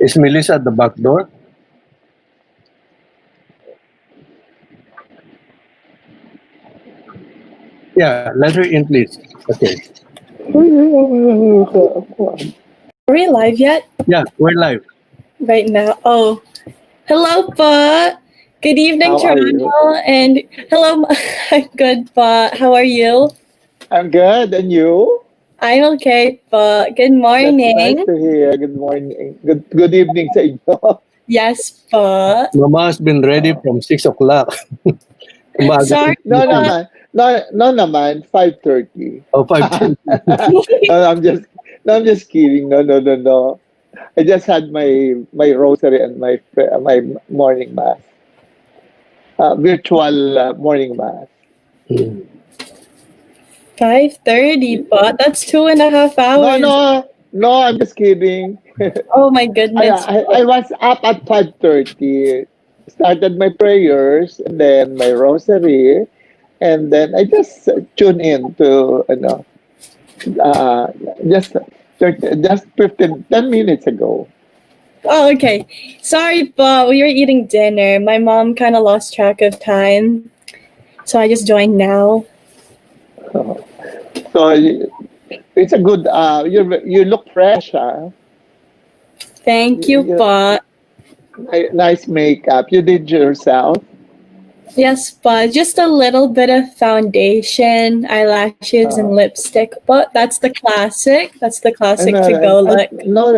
Is Melissa at the back door? Yeah, let her in, please. Okay. Are we live yet? Yeah, we're live. Right now. Oh, hello, Pa. Good evening, How are you? Toronto. And hello, I'm good, Pa. How are you? I'm good, and you? I'm okay, Pa. Good That's nice morning. to hear. Good morning. Good evening sa inyo. Yes, Pa. Mama has been ready from 6 o'clock. Umaga Sorry, No Pa. naman. No naman. 5:30. oh, 5:10. I'm just kidding. No. I just had my rosary and my morning mass. Virtual morning mass. 5:30, Pa. That's 2.5 hours. No. I'm just kidding. Oh, my goodness. I was up at 5:30. Started my prayers and then my rosary, and then I just tune in to uh, just 10 minutes ago. Oh, okay. Sorry, Pa. We were eating dinner. My mom kind of lost track of time. So I just joined now. So it's a good. You look fresh, huh? Thank you, You- Pa. Nice makeup. You did yourself. Yes, but just a little bit of foundation, eyelashes, and lipstick. But that's the classic. That's the classic to go look. No,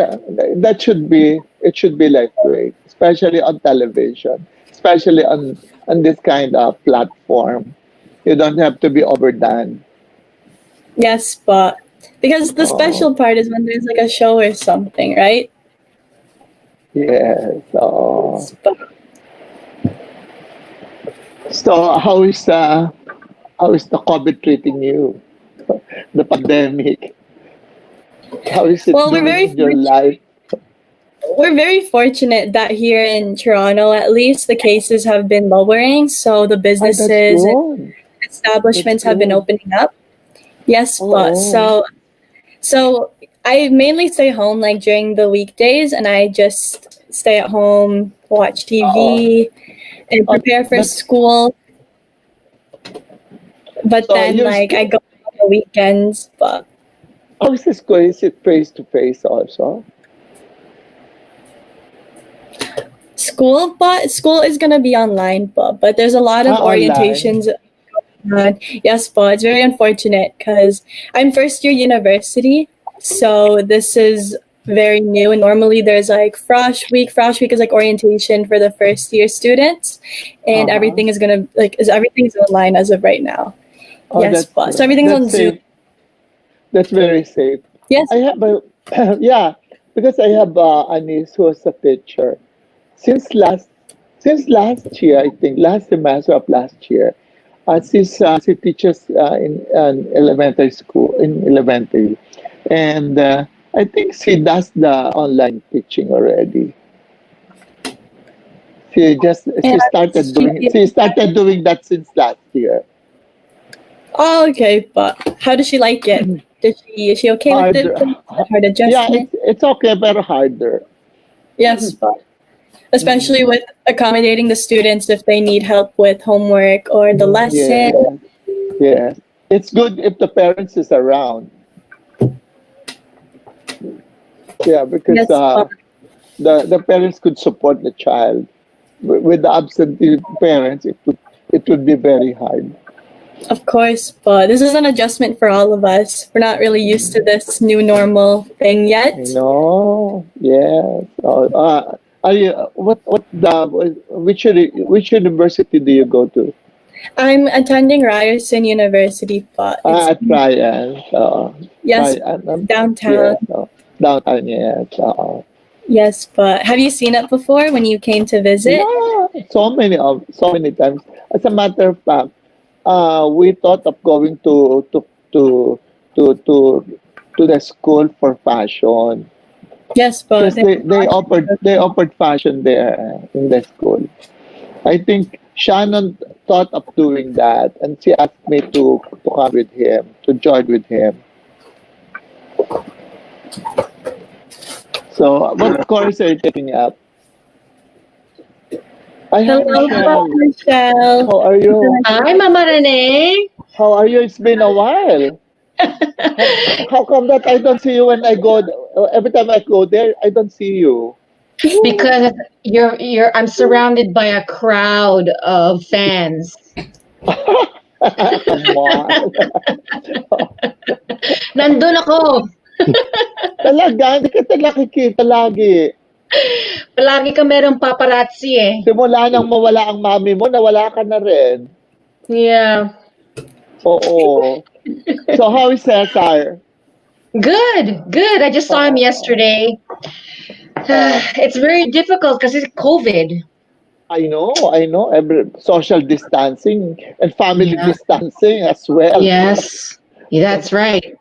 that should be. It should be lightweight, especially on television, especially on this kind of platform. You don't have to be overdone. Yes, but because the Oh, special part is when there's like a show or something, right? yes. Oh. But So how is the COVID treating you? The pandemic. How is it well, doing in your life? we're very fortunate that here in Toronto, at least, the cases have been lowering. So the That's businesses and good. That's establishments have been good. opening up. Yes, but Oh. so I mainly stay home like during the weekdays, and I just stay at home, watch TV, and Oh, prepare for but school. But so then your like I school, go on the weekends. But how is the school? Is it face to face also? school is gonna be online. But there's a lot of Online. orientations. Yes, but it's very unfortunate because I'm first year university, so this is very new. And normally there's like Frosh Week. Frosh Week is like orientation for the first year students, and Uh-huh. everything's online as of right now. Oh, Yes, but so everything's that's on Zoom. safe. That's very safe. Yes, I have a yeah, because I have a niece who is a teacher. Since last since last year, I think last semester of last year, she teaches in elementary school in elementary, and I think she does the online teaching already. She and started doing that since last year. oh, okay. But how does she like it? Is she okay with it? Harder, Hard yeah, adjustment? it's okay, but harder. Yes, but especially with accommodating the students if they need help with homework or the lesson. Yeah, yeah. It's good if the parents is around. Yeah, because Yes, but the parents could support the child. With the absentee parents, it would be very hard. of course, but this is an adjustment for all of us. We're not really used to this new normal thing I yet. know. Yes. Are you what the which university do you go to? I'm attending Ryerson University, but it's At Ryan. yes, Ryan. downtown. Yes. Downtown. Yes. Yes, but have you seen it before when you came to visit? Yeah. So many times. As a matter of fact, we thought of going to to to to the school for fashion Yes, but because they offered fashion there in the school. I think Shannon thought of doing that, and she asked me to come with him, to join with him. So, what course are you taking up? Hi, Hello po, Michelle. Michelle. How are you? Hi, Mama Renee. How are you? It's been a while. How come that I don't see you when I go? Every time I go there, I don't see you. Because I'm surrounded by a crowd of fans. Come on. Nandun ako. Talaga, hindi kita nakikita lagi. Palagi ka merong paparazzi eh. Simula nang mawala ang mami mo, nawala ka na rin. Yeah. Oo. So, how is Cesar? Good. I just saw him yesterday. It's very difficult because it's COVID. I know. Social distancing and family Yeah. distancing as well. Yes. That's right.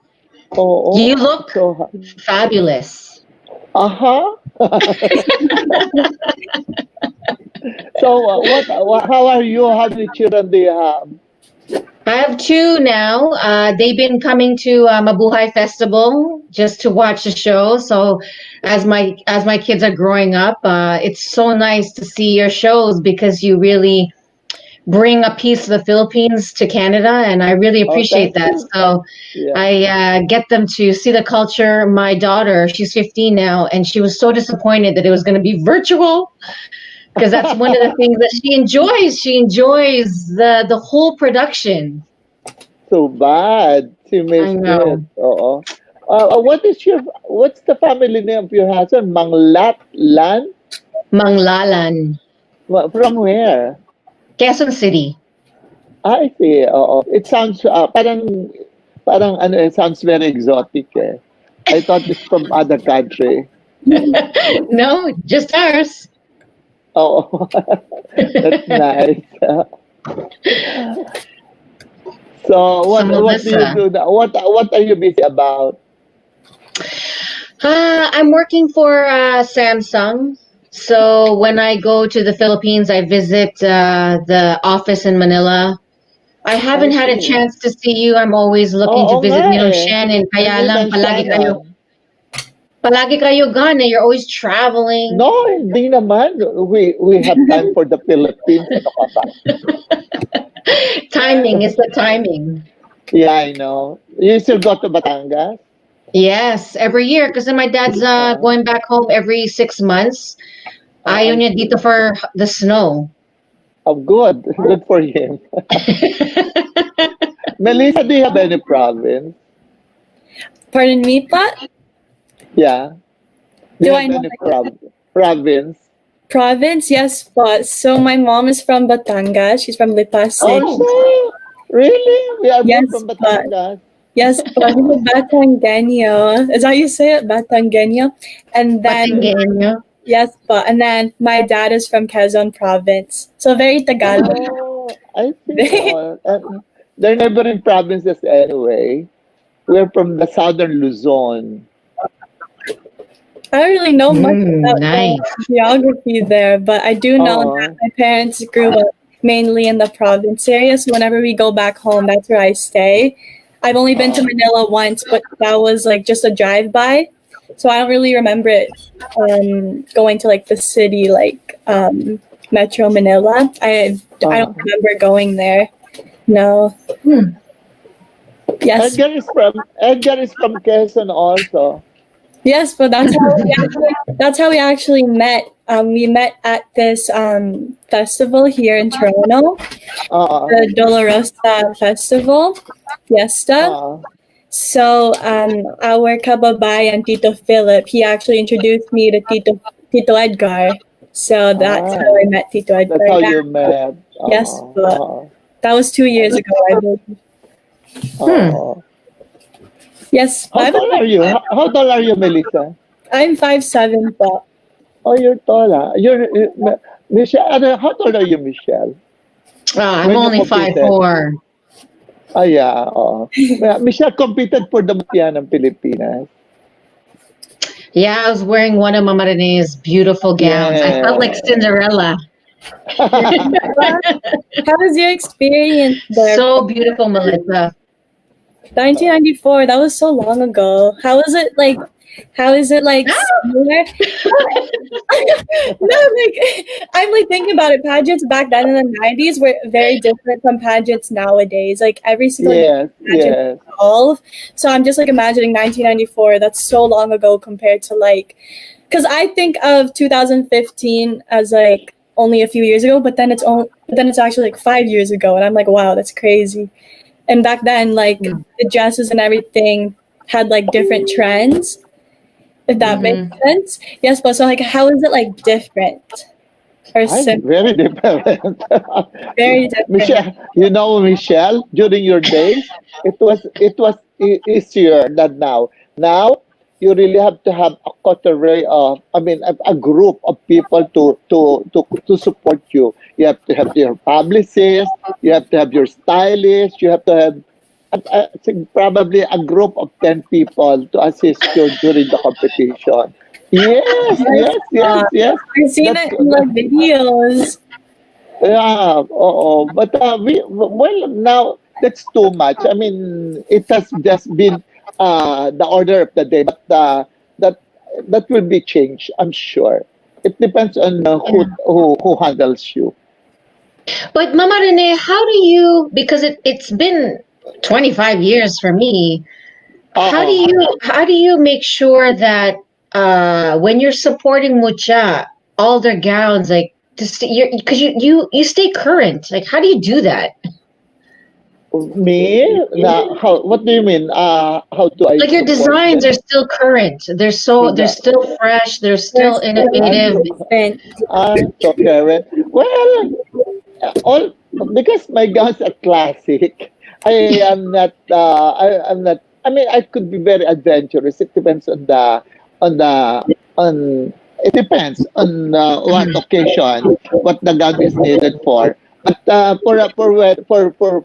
Oo. You look So, fabulous. uh-huh. So, how are you? How many children do you have? I have two now. They've been coming to Mabuhay Festival just to watch the show. So, as my kids are growing up, it's so nice to see your shows because you really bring a piece of the Philippines to Canada, and I really Oh, appreciate thank that. you. So, Yeah. I get them to see the culture. My daughter, she's 15 now, and she was so disappointed that it was going to be virtual because that's one of the things that she enjoys. She enjoys the whole production. So bad. She I missed it. know. Oo. What's the family name of your husband? Lan? Manglalan, From where? Quezon City. I see. Oo. It sounds, parang ano, it sounds very exotic eh. I thought it's from other country. No, just ours. Oh, that's nice. So So what do you Melissa, do now? What are you busy about? I'm working for Samsung. So when I go to the Philippines, I visit the office in Manila. I I haven't had a see. chance to see you. I'm always looking Oo to visit nga Ninong eh. Shannon. We Kaya meet lang, on Shannon. palagi kayo gone. Eh. You're always traveling. No, hindi naman. We have time for the Philippines. Ano ka ba? Timing is the timing. Yeah, I know. You still go to Batangas? Yes, every year. Because my dad's going back home every 6 months. Ayaw I niya see. dito for the snow. Oh, good. Good for him. Melissa, do you have any province? Pardon me, pa? Yeah. Do Do you I have know any province? province? Yes, pa. So my mom is from Batangas. She's from Lipa City. Oh, no. Really? We are both Yes, from pa. Batangas. Yes, pa. This is Batangueño. Is that how you say it? Batangueño. And then, Batangueño. yes, pa. And then my dad is from Quezon Province. So very Tagalog. Oh, I see. Oh, and they're neighboring provinces anyway. We're from the southern Luzon. I don't really know much about Nice. the geography there, but I do know that Oh, my parents grew up mainly in the province area. So whenever we go back home, that's where I stay. I've only been to Manila once, but that was like just a drive by. So I don't really remember it going to like the city, like Metro Manila. I don't remember going there. No. Hmm. Yes. Edgar is from Quezon also. Yes, but that's how we actually met. We met at this festival here in Toronto, Uh, the Dolorosa Festival Fiesta. uh, So our kababayan Tito Philip, he actually introduced me to Tito Edgar. So that's how I met Tito Edgar. that's how you met. Yes, but that was 2 years ago, I believe. Yes, How tall are you? How tall are you, Melissa? I'm 5'7", but Oh, you're tall. Ah. Michelle. How tall are you, Michelle? I'm When you only competed? 5'4". Oh, yeah. Oh. Michelle competed for the Mutya ng Pilipinas. Yeah, I was wearing one of Mama Renee's beautiful gowns. I felt like Cinderella. how was your experience there? So beautiful, Melissa. 1994, that was so long ago. How was it like how is it like similar? No, like I'm like thinking about it. Pageants back then in the 90s were very different from pageants nowadays. Like every single Yes, pageant yes. evolve. So I'm just like imagining 1994. That's so long ago compared to like, because I think of 2015 as like only a few years ago, but then it's actually like 5 years ago, and I'm like, wow, that's crazy. And back then, like the dresses and everything had like different trends, if that makes sense. Yes, but so like, how is it like different or I'm very different. very different? Michelle, Michelle, during your days, it was easier than now. Now you really have to have a coterie of, I mean, a group of people to support you. You have to have your publicist, you have to have your stylist, you have to have I think probably a group of 10 people to assist you during the competition. Yes, yes, yes, yes. I've seen That's it in like videos. yeah, but well, now that's too much. I mean, it has just been the order of the day, but that that will be changed, I'm sure. It depends on who handles you. But Mama Rene, how do you, because it's been 25 years for me, Uh-uh. how do you make sure that when you're supporting Mucha, all their gowns, like, because you stay current. Like, how do you do that? Me? How? What do you mean? How do I Like, your support designs them? are still current. They're Yeah. still fresh. They're They're still so innovative. different. So Karen. Well, all because my gowns are classic. I am not. I'm not. I mean, I could be very adventurous. It depends on the on. It depends on what occasion, what the gown is needed for. But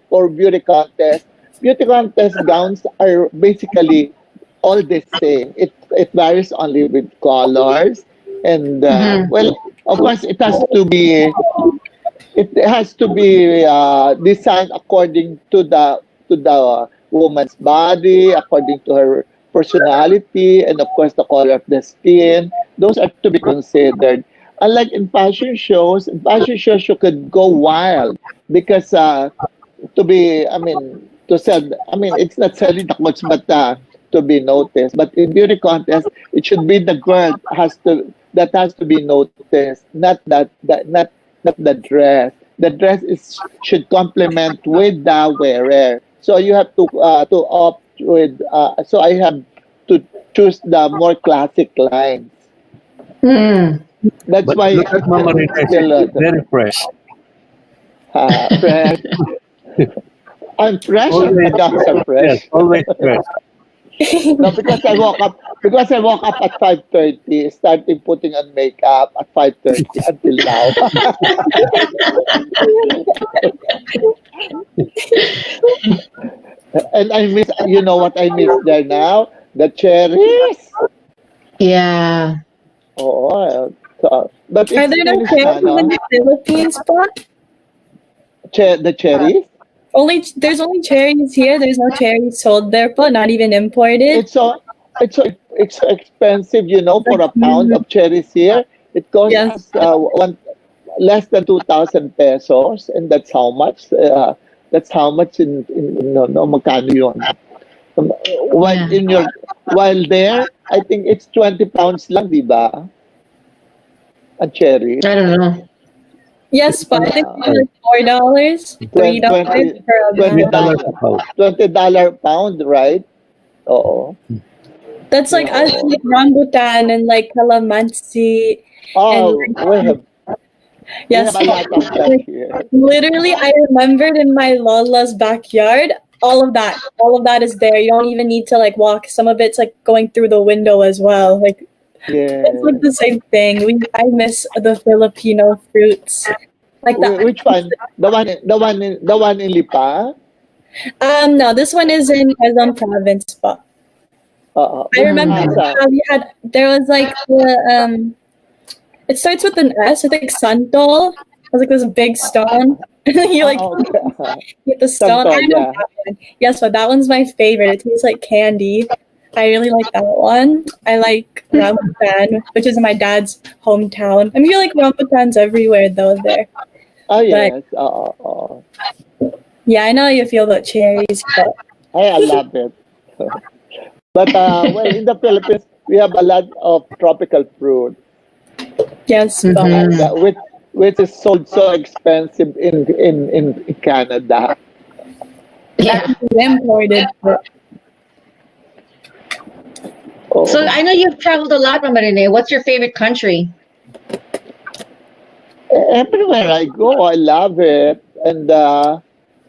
for beauty contest gowns are basically all the same. It varies only with colors and Hmm. well, of course, it has to be designed according to the woman's body, according to her personality, and of course the color of the skin. Those are to be considered. Unlike in fashion shows you could go wild because I mean, to sell. I mean, it's not selling that much, but to be noticed. But in beauty contest, it should be the girl has to be noticed, not the dress. The dress is should complement with the wearer. So you have to opt with. So I have to choose the more classic lines. Mm. That's But why look at Mama Rita, still she's very fresh. fresh. I'm fresh. My Always, gums are yes, fresh. always fresh. No, because I woke up at 5:30, started putting on makeup at 5:30 until now. And I miss, you know what I miss there now? The cherries. Yeah. Oh, but Are it's there no finished cherries na, in no? the Philippines spot? The cherries. There's only cherries here. There's no cherries sold there, but not even imported. It's so it's so expensive, for Like, a pound of cherries here. It costs yes, us one less than 2,000 pesos, and that's how much. That's how much in no magkano yun. While Yeah. in your while there, I think it's 20 pounds lang, di ba? A cherry. I don't know. yes, but I think Uh, it's like $4, $3 20 for a $20 pound. $20 a pound. pound, right? Oo. That's like us Oo. like rambutan and like calamansi and Oh, we have yes, a lot of that like, here. literally I remembered in my Lola's backyard, all of that is there. You don't even need to like walk. Some of it's like going through the window as well. Like it's like Yeah. the same thing. I miss the Filipino fruits. Like that. Which one? The one in Lipa? No, this one is in Quezon province, but I remember Mm. how we had there was like it starts with an S. I think Santol. It was like this big stone. you like Okay. get the stone. I Santol, know yeah. that one. Yes, but that one's my favorite. It tastes like candy. I really like that one. I like Rambutan, which is my dad's hometown. I feel like Rambutans everywhere though there. Oh But yes. yeah, I know how you feel about cherries, but I love it. But well, in the Philippines, we have a lot of tropical fruit, yes, but and which is sold so expensive in Canada. that Yeah. is imported. But So Oh, I know you've traveled a lot, Mama Rene. What's your favorite country? everywhere I go, I love it, and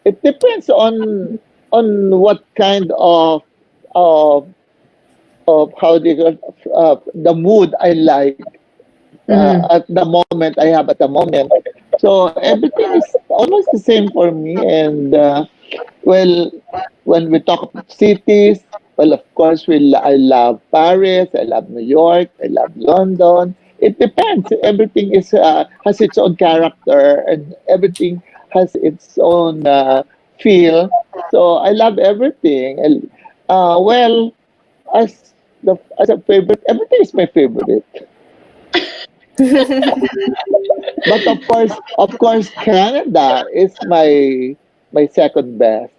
it depends on what kind of of how do you the mood I like Mm-hmm. at the moment I have at the moment. So everything is almost the same for me. And well, when we talk about cities, well, of course, I love Paris, I love New York, I love London. It depends. Everything is has its own character, and everything has its own feel. So I love everything. And, well, as a favorite, everything is my favorite. But of course, Canada is my second best.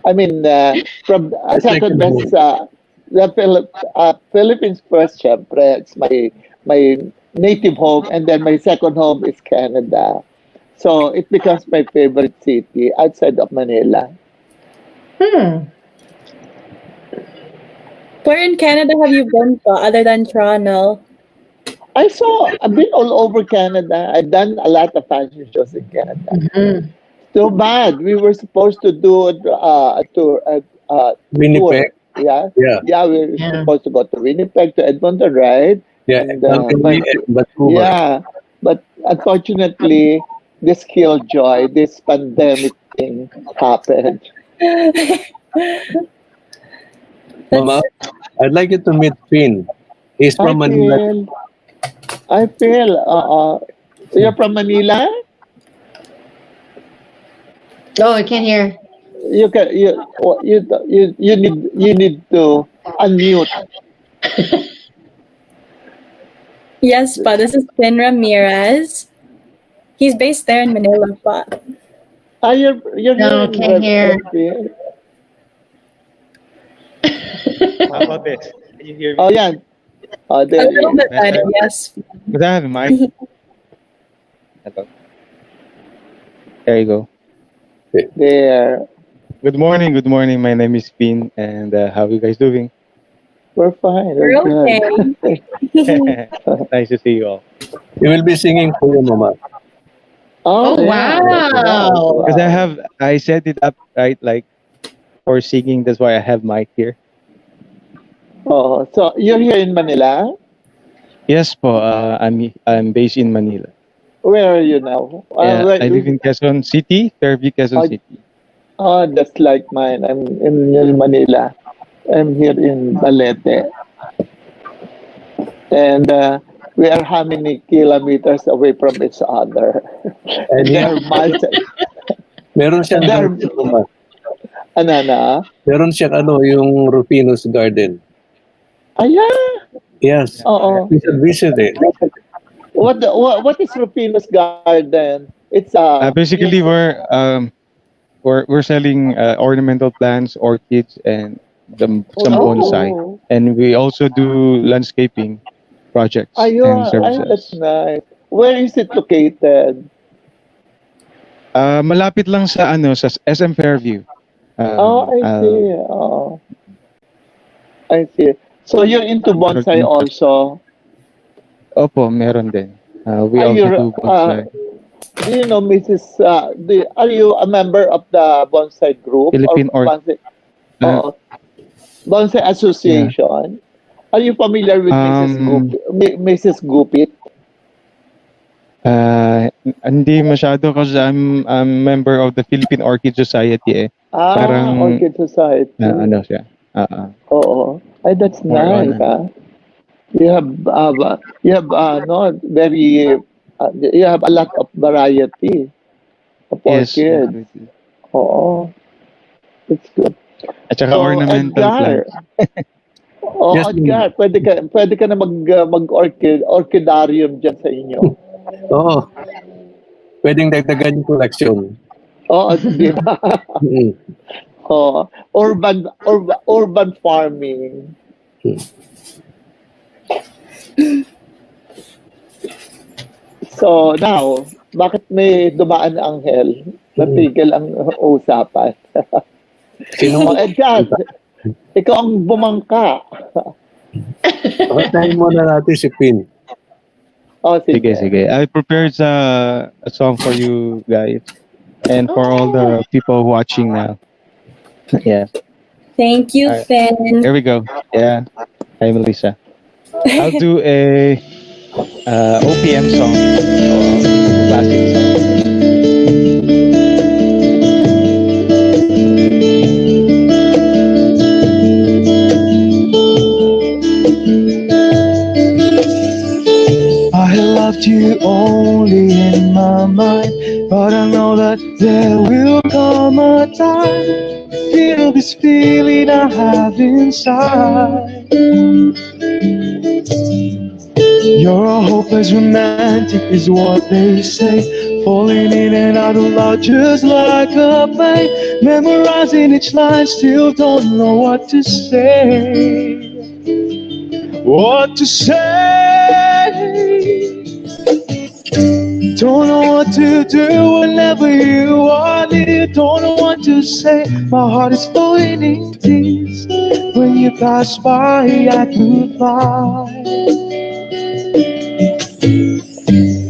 I mean, from second Second best, home. Philippines first, syempre. It's my native home, and then my second home is Canada. So it becomes my favorite city outside of Manila. Hmm. where in Canada have you been pa, other than Toronto? I've been all over Canada. I've done a lot of fashion shows in Canada. Mm-hmm. Too bad. We were supposed to do a Winnipeg. tour. Yeah, Yeah. yeah. We were Yeah. supposed to go to Winnipeg, to Edmonton, right? Yeah. And Calgary and Vancouver. yeah, but unfortunately, this killjoy, this pandemic thing happened. Mama, That's I'd like you to meet Finn. He's I from Manila. feel, I feel. You're from Manila. Oh, I can't hear. You can you need to unmute. yes, but this is Finn Ramirez. He's based there in Manila, but You're here No, in can't hear. MP. How about this? Can you hear Oh me? yeah. a There he little is. bit better, yes. Because I have a mic. Hello. There you go. There. Good morning. Good morning. My name is Finn, and how are you guys doing? We're fine. We're We're good. okay. Nice to see you all. He will be singing for you, Mama. Oh Oh, yeah, that's nice. wow. Because Wow. I set it up right, like for singing. That's why I have mic here. Oh, so you're here in Manila? Yes, po. I'm based in Manila. Where are you now? Yeah, I live in Quezon City, Fairview, Quezon oh, City. that's like mine. I'm in Manila. I'm here in Balete. And we are how many kilometers away from each other? And And he, there are miles. meron And siyang there are, garden, Mama. ano na? Meron siyang yung Rufinus Garden. Yeah. Yes. Oo. We should visit it. What is Rufino's Garden? It's Basically, we're selling ornamental plants, orchids, and some bonsai. oh, And we also do landscaping projects and ayun, ay, that's services. nice. Where is it located? Malapit lang sa sa SM Fairview. Oh, I I'll see. Oh, I see. So you're into control bonsai yung chat. also? Opo, meron din. We Are also you do bonsai. do you know Mrs. Are you a member of the bonsai group or Philippine or bonsai? uh, Oh, bonsai yeah. association? Are you familiar with Um Mrs. Gupit? Hindi masyado kasi I'm member of the Philippine Orchid Society eh. Ah, Parang Orchid Society. ano siya. Oo. Ay, that's More on nice, ah. You have no very you have a lot of variety of yes, orchids. definitely. Oo, it's good. At saka So ornamental Edgar, plants. O Yes, Edgar, pwede ka na orchidarium dyan sa inyo. oo. Pwedeng dagdagan yung collection. Oo, di ba? Mm. Oo. Urban farming. So now, bakit may dumaan na anghel? Natigil ang usapan. Sino O Edgar, ikaw ang bumangka. Pakatayin muna natin si Queen. O Sige, sige. sige. I prepared a song for you guys and for all the people watching now. Yeah. Thank you, Alright. Finn. Here we go. Yeah. Hi, Melissa. I'll do a OPM song, classic song. I loved you only in my mind, but I know that there will come a time to feel this feeling I have inside. You're a hopeless romantic is what they say, falling in and out of love just like a plane, memorizing each line, still don't know what to say. What to say? Don't know what to do whenever you want it. Don't know what to say. My heart is flowing in tears. When you pass by, I could fly.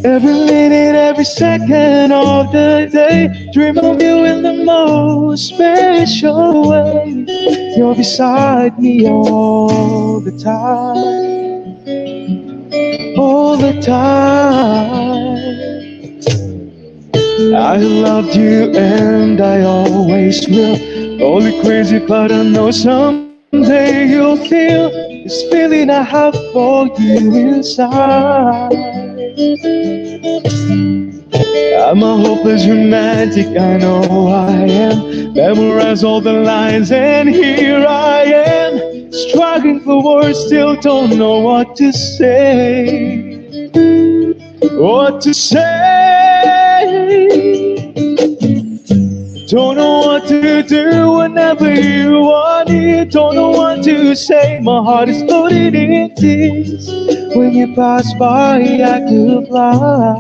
Every minute, every second of the day, dream of you in the most special way. You're beside me all the time, all the time. I loved you and I always will. Only crazy, but I know someday you'll feel this feeling I have for you inside. I'm a hopeless romantic, I know I am. Memorize all the lines and here I am, struggling for words, still don't know what to say. What to say? Don't know what to do whenever you want it. Don't know what to say. My heart is floating in tears. When you pass by, I could fly.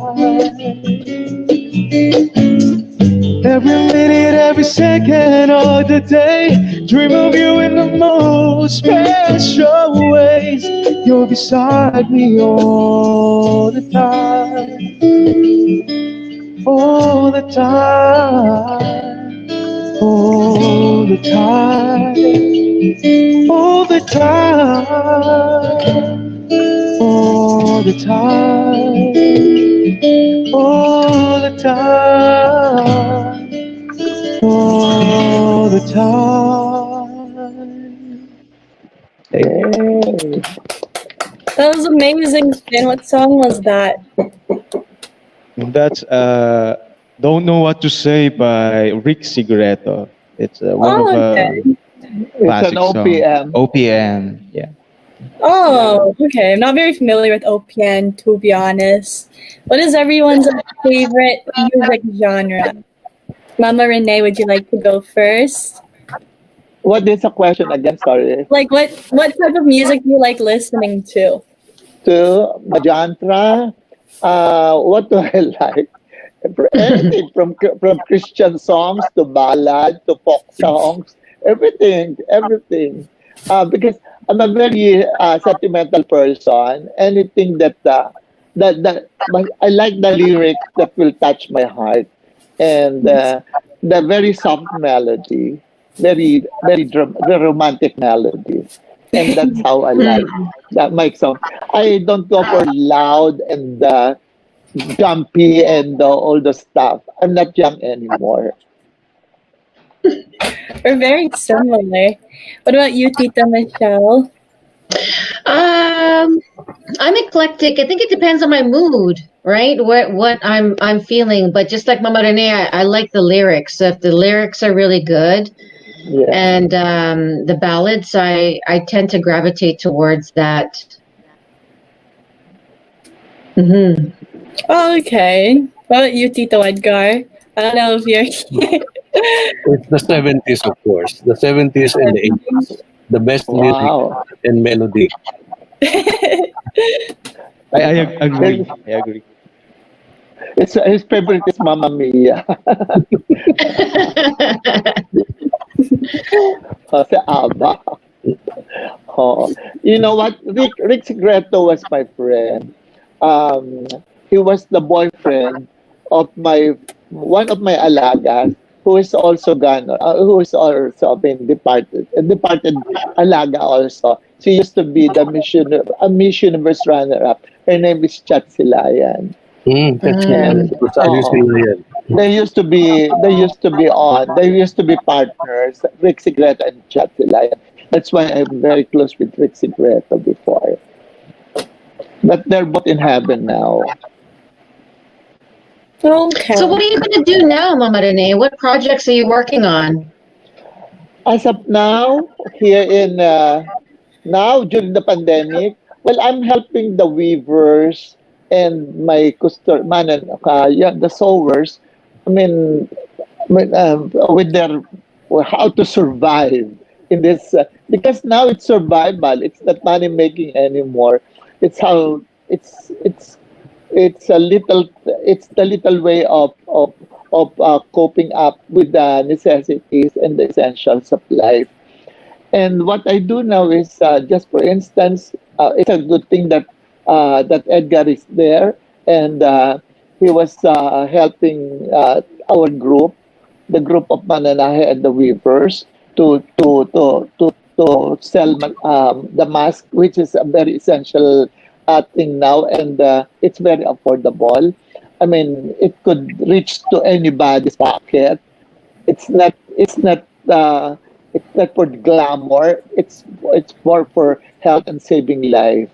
Every minute, every second of the day, dream of you in the most special ways. You're beside me all the time, all the time, all the time, all the time, all the time, all the time, all the time. Hey. That was amazing, Finn. What song was that? That's Don't Know What to Say by Rick Sigreto. It's one of okay. It's classic an OPM. song. OPM, yeah. Oh, okay. I'm not very familiar with OPN, to be honest. What is everyone's favorite music genre? Mama Renee, would you like to go first? What is the question again? Sorry. Like, what type of music do you like listening to? To Majantra, what do I like? Anything from Christian songs to ballad to folk songs, everything. Because I'm a very sentimental person. Anything that I like the lyrics that will touch my heart, and the very soft melody, very romantic melody, and that's how I like that my song. I don't go for loud and jumpy and all the stuff. I'm not young anymore. We're very similar. What about you, Tita Michelle? I'm eclectic. I think it depends on my mood, right? What I'm feeling. But just like Mama Renee, I like the lyrics. So if the lyrics are really good, Yeah. And the ballads, I tend to gravitate towards that. Mm-hmm. Okay. What about you, Tito Edgar? I don't know if you're It's the 70s, of course. The 70s and the 80s. The best lyric Wow. and melody. His, Agree. I agree. his favorite is Mamma Mia. Si ABBA. Oh, you know what? Rick Sigreto was my friend. Um, he was the boyfriend of my one of my alagas, who is also gone, who is also been departed, a departed alaga also. She used to be the Miss Universe runner-up. Her name is Chat Silayan, That's and It's Alice Ilayan. they used to be partners, Rick Sigreto and Chat Silayan. That's why I'm very close with Rick Sigreto before. But they're both in heaven now. Okay. So what are you going to do now, Mama Rene? What projects are you working on? As of now, here in now during the pandemic, well, I'm helping the weavers and my yeah, the sewers. I mean, with their how to survive in this because now it's survival. It's not money making anymore. It's how it's a little it's the little way of coping up with the necessities and the essentials of life. And what I do now is just for instance, it's a good thing that that Edgar is there, and he was helping our group, the group of Mananahe and the Weavers, to sell the mask, which is a very essential thing now, and it's very affordable. I mean, it could reach to anybody's pocket. It's not it's not for glamour. It's more for health and saving life.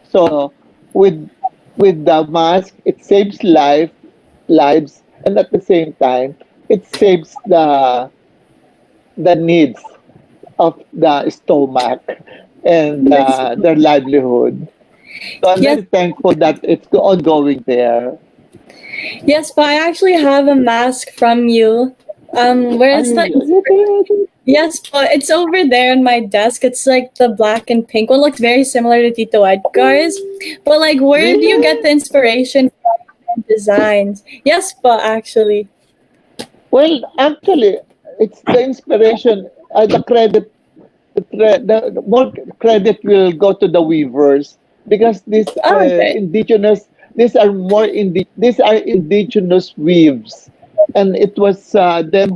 So with with the mask, it saves lives, and at the same time, it saves the needs of the stomach and Yes. their livelihood. So I'm Yes. very thankful that it's ongoing there. Yes, but I actually have a mask from you. Where is the? Yes, but it's over there on my desk. It's like the black and pink one. Looks very similar to Tito Edgar's. But like, where do you get Really? the inspiration from and designs? Yes, but actually. Well, actually, it's the inspiration, the credit, the more credit will go to the weavers because Oh, okay. these are indigenous weaves, and it was them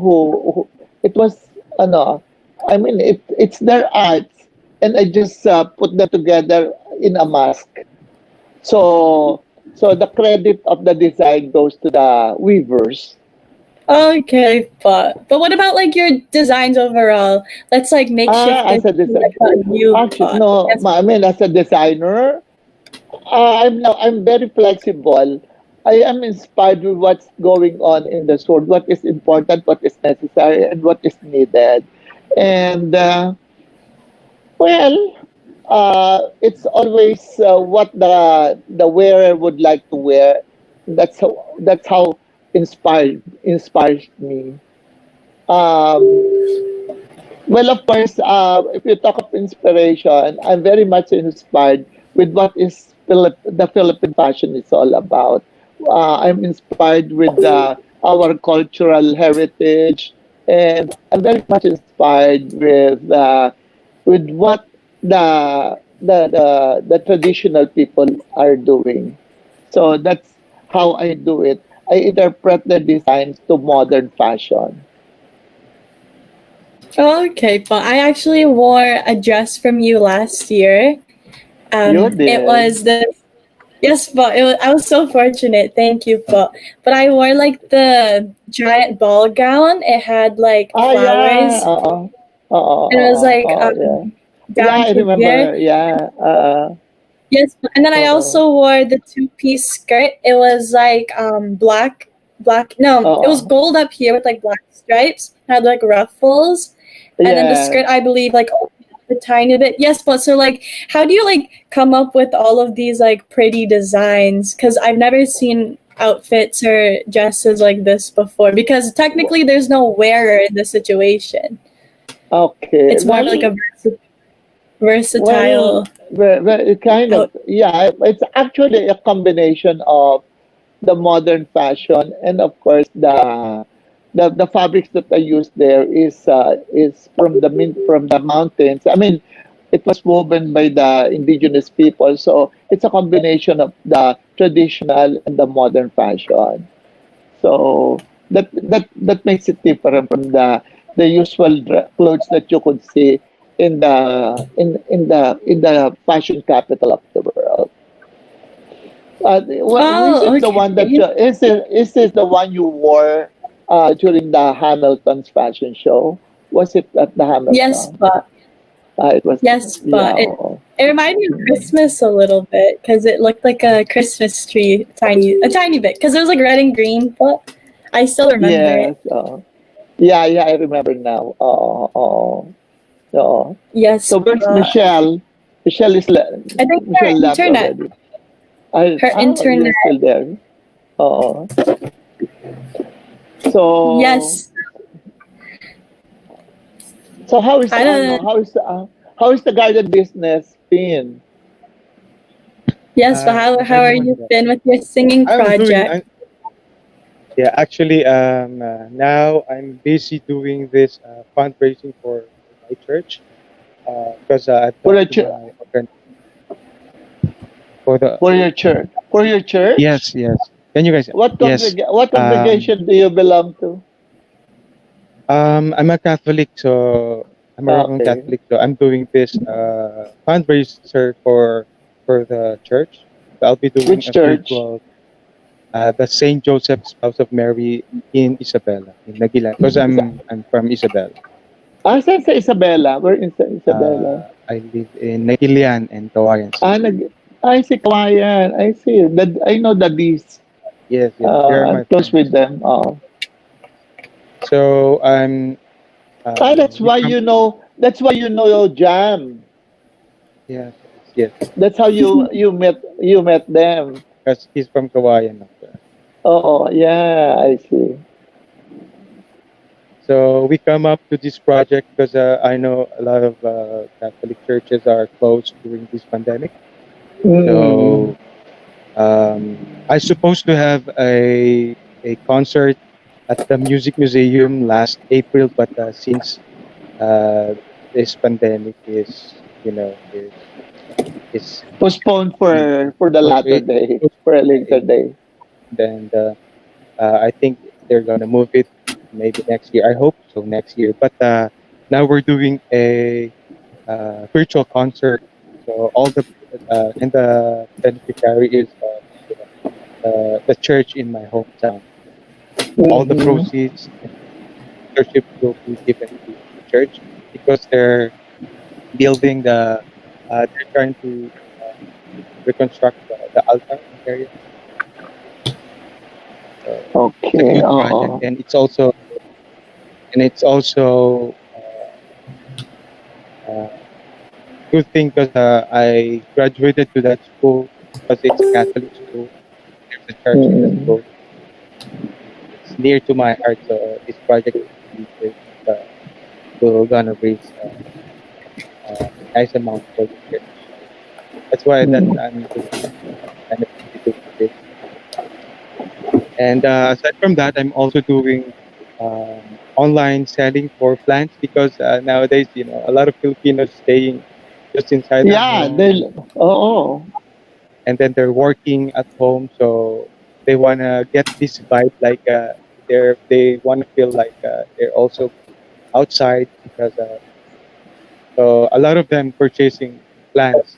it was, ano, I mean, it's their arts, and I just put them together in a mask. So, so the credit of the design goes to the weavers. Okay, but what about like your designs overall? Let's like makeshift As it a to like designer, a new actually, pot. no, Yes. I mean, as a designer, I'm very flexible. I am inspired with what's going on in the world, what is important, what is necessary, and what is needed. And well, it's always what the wearer would like to wear. That's how inspires me. Um, Well, of course, if you talk of inspiration, I'm very much inspired with what is the Philippine fashion is all about. I'm inspired with our cultural heritage, and I'm very much inspired with what the traditional people are doing. So that's how I do it. I interpret the designs to modern fashion. Okay, but I actually wore a dress from you last year. You It did. was the yes, but I was so fortunate. Thank you, but I wore like the giant ball gown. It had like Yeah, flowers, and it was like yeah. Yeah, down I to here. remember. Yeah, Yes, and then I uh, also wore the two-piece skirt. It was like black. No, it was uh, gold up here with like black stripes. It had like ruffles, and then the Yeah. skirt, I believe, like a tiny bit. Yes, but so like, how do you like come up with all of these like pretty designs? Because I've never seen outfits or dresses like this before. Because technically, there's no wearer in this situation. Okay. It's more of like a Well, versatile it kind of, out. yeah, it's actually a combination of the modern fashion and of course the fabrics that I use there is from from the mountains. I mean, it was woven by the indigenous people, so it's a combination of the traditional and the modern fashion. So that makes it different from the usual clothes that you could see in the fashion capital of the world. Is Oh, it the one that okay. is this the one you wore during the Hamilton's fashion show? Was it at the Yes, Hamilton? but It was, yes, yeah. but it reminded me of Christmas a little bit because it looked like a Christmas tree, a tiny bit, because it was like red and green. But I still remember it. Yes. Yeah, yeah, I remember now. Yes, So where's but Michelle? I think her Michelle left internet, already. her You're internet. still there. Oh, so Yes, so how is I don't. how is the garden business been? Yes, but how are Everyone you there. been with your singing I'm doing. project? Yeah, actually, now I'm busy doing this fundraising for my church because I've For your talked to church, my organ for the. for your church, for your church? Yes, yes. Can you guys? Yes. What Um, congregation do you belong to? I'm a Catholic, so I'm a Roman Okay. Catholic, so I'm doing this fundraiser for the church. So I'll be doing Which a church? virtual the Saint Joseph's House of Mary in Isabela, in Nagilan, because Isa- I'm from Isabela. Saan sa Isabela? Where in sa Isabela? I live in Nagilian and Kawayan Ah, City. I see Kawayan. I see. I know the bees. Yes, yes, they're I'm my close with friends. them. Oh. So I'm That's we why come. That's why you know Jam. Yes, yes, That's how you met them. because he's from Kawayan also. Oh, yeah, I see. So we come up to this project because I know a lot of Catholic churches are closed during this pandemic. Mm. So I supposed to have a concert at the Music Museum last April, but since uh, this pandemic is Postponed being for the latter it, day, for a later day. then I think they're gonna move it maybe next year. I hope so next year. But now we're doing a virtual concert. So all the and the beneficiary is the church in my hometown. All the Mm-hmm. proceeds and scholarship will be given to the church because they're building they're trying to reconstruct the altar area. So it's a Okay. good project, and it's also uh, good thing because I graduated to that school because it's a Catholic school. There's a church in the Mm. school. It's near to my heart, so this project will be great. Uh, we're gonna raise nice amount for the church. That's why that Mm. I'm doing kind of busy doing this. And aside from that, I'm also doing online selling for plants because nowadays, a lot of Filipinos staying just inside their Yeah, home oh. and then they're working at home, so they wanna get this vibe like they wanna feel like they're also outside because so a lot of them purchasing plants,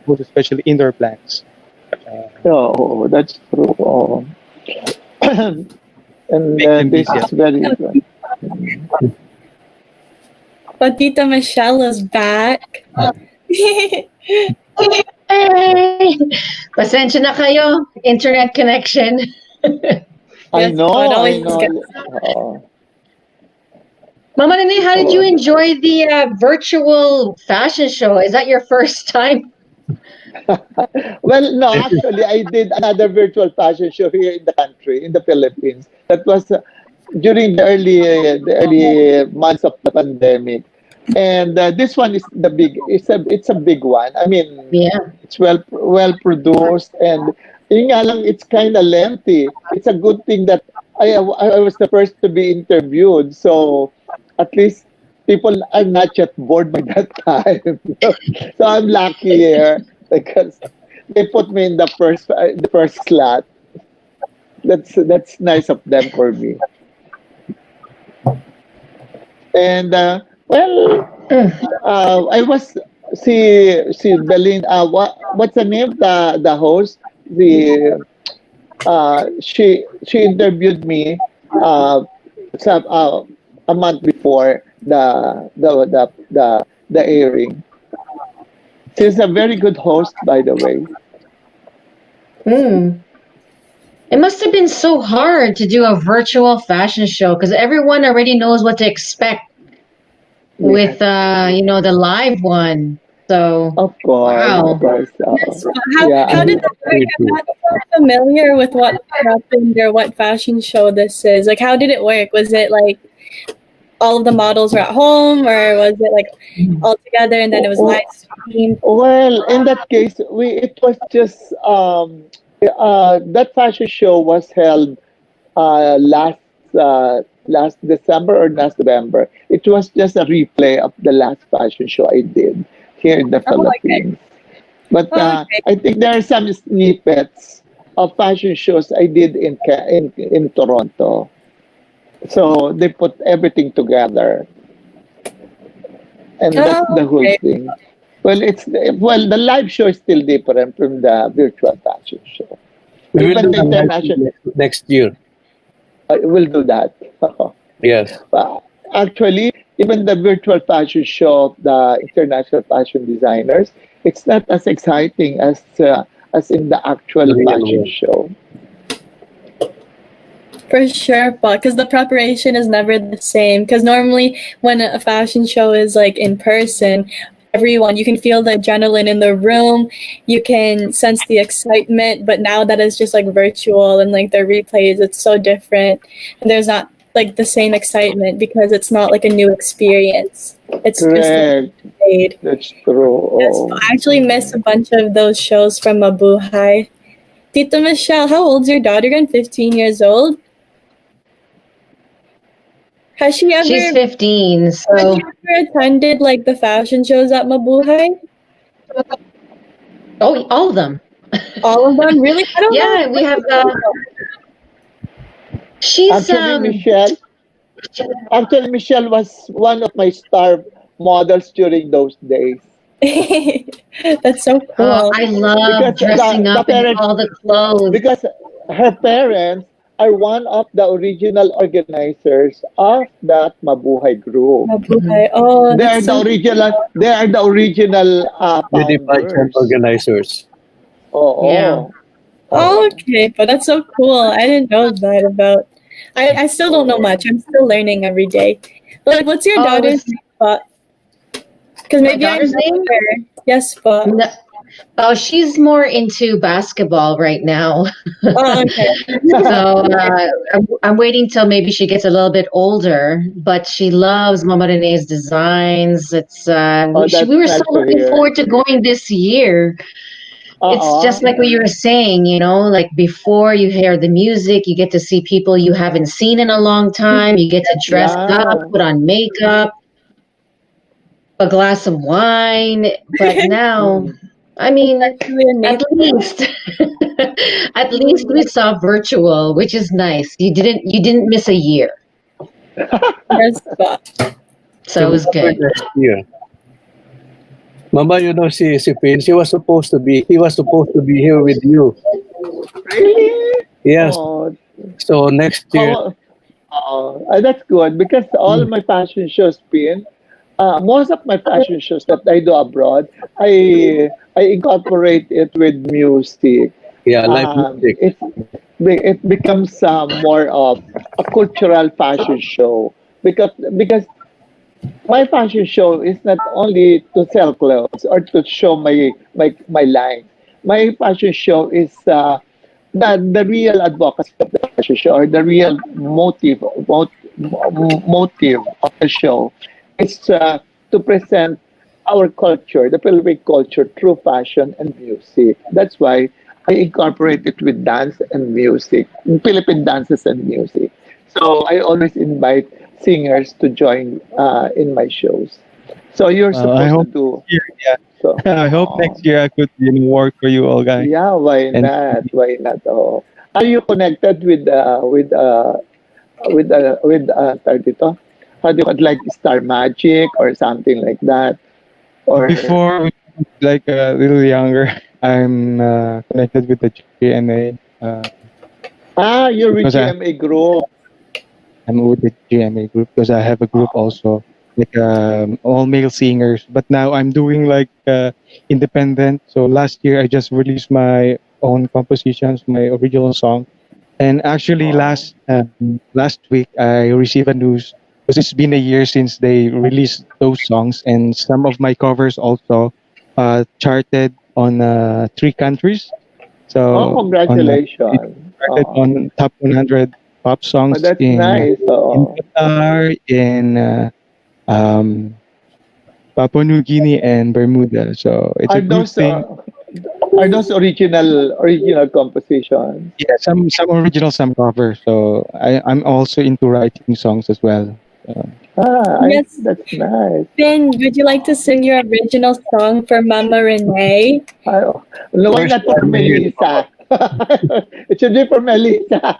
most especially indoor plants. Uh, Oh, that's true. Oh. And make them this busy is at home. very good. But Tita Michelle is back. Hey! Pasensya na kayo. Internet connection. I Yes, but know, I always know. good. Oh. Mama Nene, how did you Oh, enjoy the virtual fashion show? Is that your first time? well, no, actually, I did another virtual fashion show here in the country, in the Philippines. That was during the early months of the pandemic, and this one is the big. It's a big one. I mean, Yeah. it's well produced, and yun nga lang, it's kind of lengthy. It's a good thing that I was the first to be interviewed, so at least people are not yet bored by that time. So I'm lucky here because they put me in the first slot. That's nice of them for me. And well, I was see Berlin. What's the name? The host. She interviewed me uh, some a month before the airing. She's a very good host, by the way. Hmm. It must have been so hard to do a virtual fashion show because everyone already knows what to expect Yes, with the live one. So, of course, of wow. course. Yes. How Yeah, did that work? I'm not so familiar with what happened or what fashion show this is. Like, how did it work? Was it like all of the models were at home, or was it like all together and then it was live I, streamed? well, in that case, it was just that fashion show was held uh, last last December or last November. It was just a replay of the last fashion show I did here in the Oh, okay. Philippines. But Oh, okay. I think there are some snippets of fashion shows I did in Toronto. So they put everything together, and that's Oh, the whole okay. thing. The live show is still different from the virtual fashion show. We will Even do the the live international next year. will do that. Yes. Actually, even the virtual fashion show of the international fashion designers, it's not as exciting as in the The actual real fashion one. show. For sure, but because the preparation is never the same. Because normally, when a fashion show is like in person, everyone you can feel the adrenaline in the room, you can sense the excitement. But now that it's just like virtual and like the replays, it's so different, and there's not like the same excitement because it's not like a new experience. It's just like Correct. made. That's true. Yes, Oh. I actually missed a bunch of those shows from Mabuhay. Tita Michelle, how old's your daughter? Again, 15 years old. Has she She's ever 15, Have so you ever attended like the fashion shows at Mabuhay? all of them. All of them? Really? I don't know. Yeah, we What's have the she's Actually, Michelle was one of my star models during those days title? That's so oh, cool. I love because dressing the up in parents all the clothes. because her parents are one of the original organizers of that Mabuhay group. Mabuhay. Oh, They that's are the so original. cool. They are the original Unified Chant founders. organizers. Yeah. Oh, Oh, oh, okay, but that's so cool. I didn't know that about. I still don't know oh. much. I'm still learning every day. But like, what's your Oh, it daughter's was name? But because my maybe I daughter's know name? her. Yes, but No, oh, she's more into basketball right now. oh, okay. So I'm waiting till maybe she gets a little bit older, but she loves Mama Rene's designs. It's Oh, we that's were so nice to looking hear. forward to going this year. It's just Uh-uh. like what you were saying, like before you hear the music, you get to see people you haven't seen in a long time. You get to dress up, Yeah. put on makeup, a glass of wine. But now, Mm. I It's mean, actually a at name. least, at least we saw virtual, which is nice. You didn't miss a year, Yes, but so So it was November good. next year. Mama, si Pin, he was supposed to be here with you. Really? Yes. Oh, So next year, how? Oh, that's good because all my fashion shows, Pin, most of my fashion shows that I do abroad, I incorporate it with music. yeah, live music. It becomes more of a cultural fashion show because my fashion show is not only to sell clothes or to show my line. My fashion show is the real advocacy of the fashion show, or the real motive of the show is to present our culture, the Philippine culture, through fashion and music. That's why I incorporate it with dance and music, Philippine dances and music. So I always invite singers to join in my shows. So you're I supposed to hope do next year, yeah. so. I hope next year I could work for you all guys. Yeah, why And not? Why not? Oh, are you connected with tawag dito? How do you call it, like Star Magic or something like that? Or before, like a little younger, I'm connected with the GMA you're with because GMA Group. I'm with the GMA group because I have a group also, like all male singers. But now I'm doing like independent. So last year I just released my own compositions, my original song. And actually, Oh, last week I received a news because it's been a year since they released those songs, and some of my covers also charted on 3 countries. oh, So it congratulations. charted Oh, on top 100 pop oh, songs that's nice. in Oh, Qatar, in um, Papua New Guinea, and Bermuda. So it's a are good those thing. original compositions? Yeah, some original, some cover. So I'm also into writing songs as well. Yes, That's nice. Finn, would you like to sing your original song for Mama Renee? I, Of no, why course, not for Melissa? It should be for Melissa.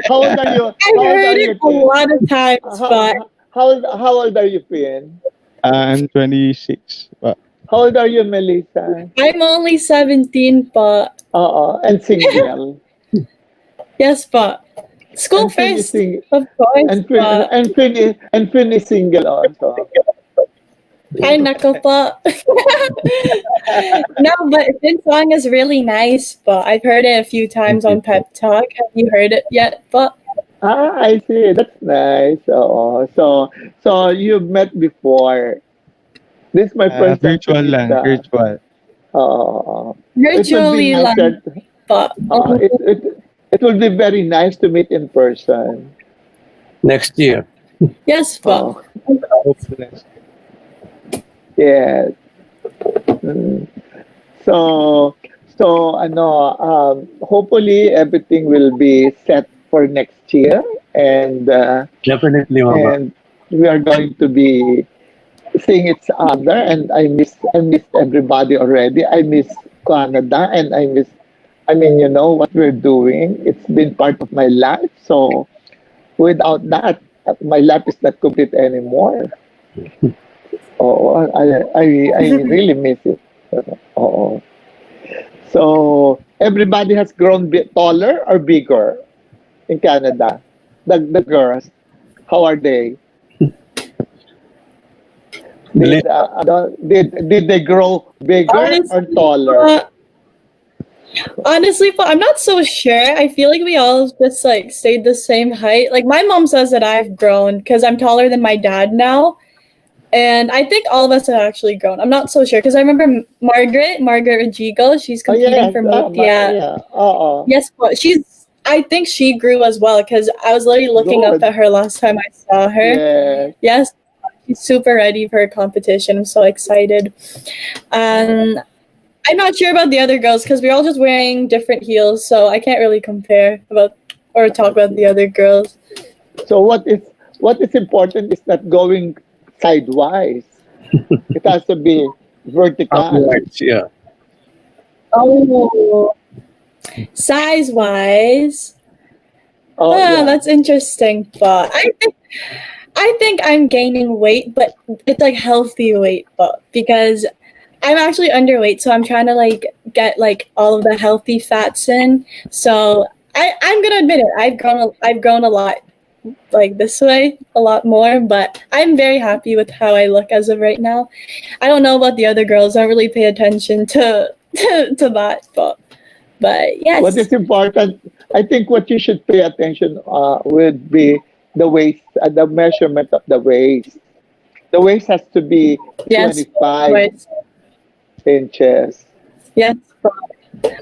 How old are you? I've How old heard are it you, a Tin? lot of times, but How old are you, Finn? I'm 26. How old are you, Melissa? I'm only 17, but And single. yes, but school And Finn is first, sing of course, but and Finn is single also. ay nako po. No, but Finn's song is really nice, but I've heard it a few Thank times you. on Pep Talk. Have you heard it yet? But I see. That's nice. So you've met before. This is my first time to Virtual meet lang, virtual. it would be virtually lang, nicer. but Uh, it, it it will be very nice to meet in person. next year. yes, but Oh, Hopefully. yes. Mm. So, hopefully everything will be set for next year, Definitely, Mama. and we are going to be seeing each other. And I miss everybody already. I miss Canada, and I mean, what we're doing. It's been part of my life. So without that, my life is not complete anymore. Oh, I really miss it. Oh, so everybody has grown bit taller or bigger in Canada. The girls, how are they? Believe Did they grow bigger or honestly, taller? but honestly, but I'm not so sure. I feel like we all just like stayed the same height. Like my mom says that I've grown because I'm taller than my dad now. And I think all of us have actually grown. I'm not so sure because I remember Margaret Rodrigo. She's Oh competing yes, for Motia. yeah. Oh, Yes, but she's. I think she grew as well because I was literally looking up good. at her last time I saw her. Yes. Yes, she's super ready for her competition. I'm so excited. And I'm not sure about the other girls because we're all just wearing different heels, so I can't really compare about or talk about the other girls. So what is important is not going sidewise. It has to be vertical. upwards, yeah. Oh, size wise, Oh yeah. that's interesting. But I think I'm gaining weight, but it's like healthy weight, but because I'm actually underweight, so I'm trying to like get like all of the healthy fats in. So I'm gonna admit it. I've grown a lot like this way, a lot more, but I'm very happy with how I look as of right now. I don't know about the other girls. I don't really pay attention to to that, but What yes. is important, I think what you should pay attention would be the waist, the measurement of the waist. The waist has to be Yes, of 25 course. inches. Yes, but